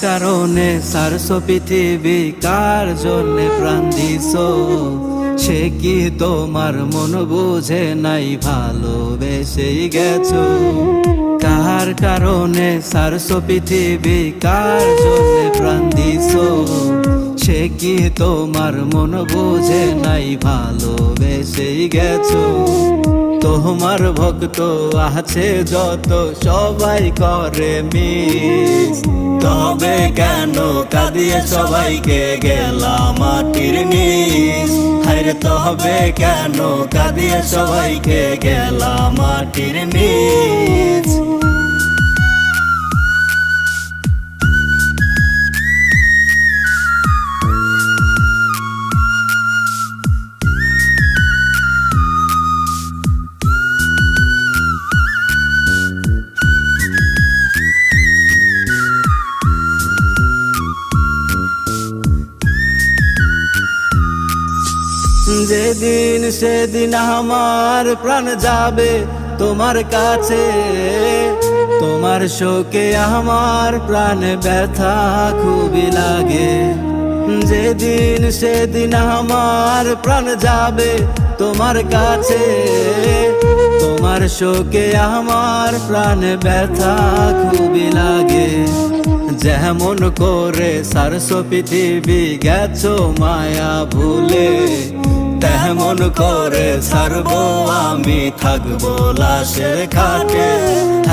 কারণে সারছো পৃথিবী, কার জন্যে প্রাণ দিছো? সে কি তোমার মন বুঝে নাই, ভালোবেসেই গেছো? কার কারণে সারছো পৃথিবী, কার জন্যে প্রাণ দিছো? সে কি তোমার মন বুঝে নাই, ভালোবেসেই গেছো? তোমার ভক্ত আছে যত, সবাই করে মিস। তবে কেন কাঁদিয়ে সবাইকে গেলাম মাটির নিচ? হায়রে তবে কেন কাঁদিয়ে সবাইকে গেলাম মাটির নিচ? যেদিন সেদিন আমার প্রাণ যাবে তোমার কাছে, তোমার শোকে আমার প্রাণ ব্যথা খুবই লাগে। যেদিন সেদিন আমার প্রাণ যাবে তোমার কাছে, তোমার শোকে আমার প্রাণ ব্যথা খুবই লাগে। যেমন করে সারছো পৃথিবী, গেছো মায়া ভুলে, তেমন করে ছাড়বো আমি থাকবো লাশের খাটে।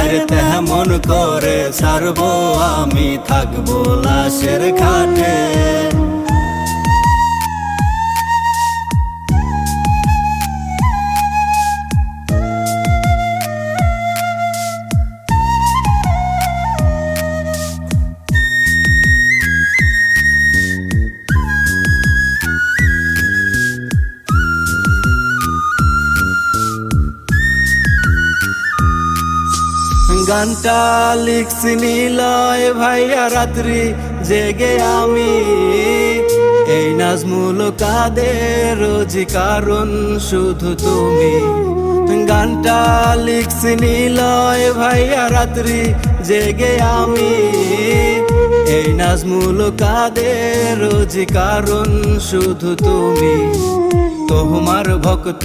আরে তেমন করে ছাড়বো আমি থাকবো লাশের খাটে। গানটা লিখছি নিলয় ভাইয়া রাত্রি জেগে আমি, এই নাজমুল কাদের রোজি কারণ শুধু তুমি। গানটা লিখছি নিলয় ভাইয়া রাত্রি জেগে আমি, এই নাজমুল কাদের রোজি কারণ শুধু তুমি। তোমার ভক্ত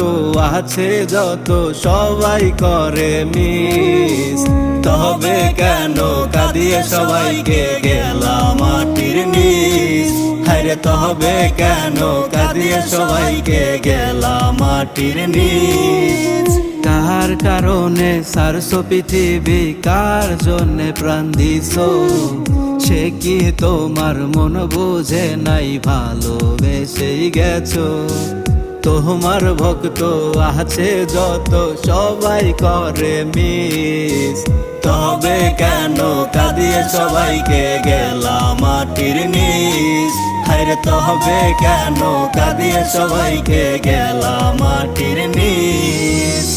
আছে যত, সবাই করে মিস। তবে কেন কাঁদিয়ে সবাইকে গেলাম মাটির নিচ? হায়রে তবে কেন কাঁদিয়ে সবাইকে গেলাম মাটির নিচ? কার কারণে সারছো পৃথিবী, কার জন্যে প্রাণ দিছো? সে কি তোমার মন বুঝে নাই, ভালোবেসেই গেছো? তোমার ভক্ত আছে যত, সবাই করে মিস। তবে কেন কাঁদিয়ে সবাইকে গেলাম মাটির নিচ? হায়রে তবে কেন কাঁদিয়ে সবাইকে গেলাম মাটির নিচ?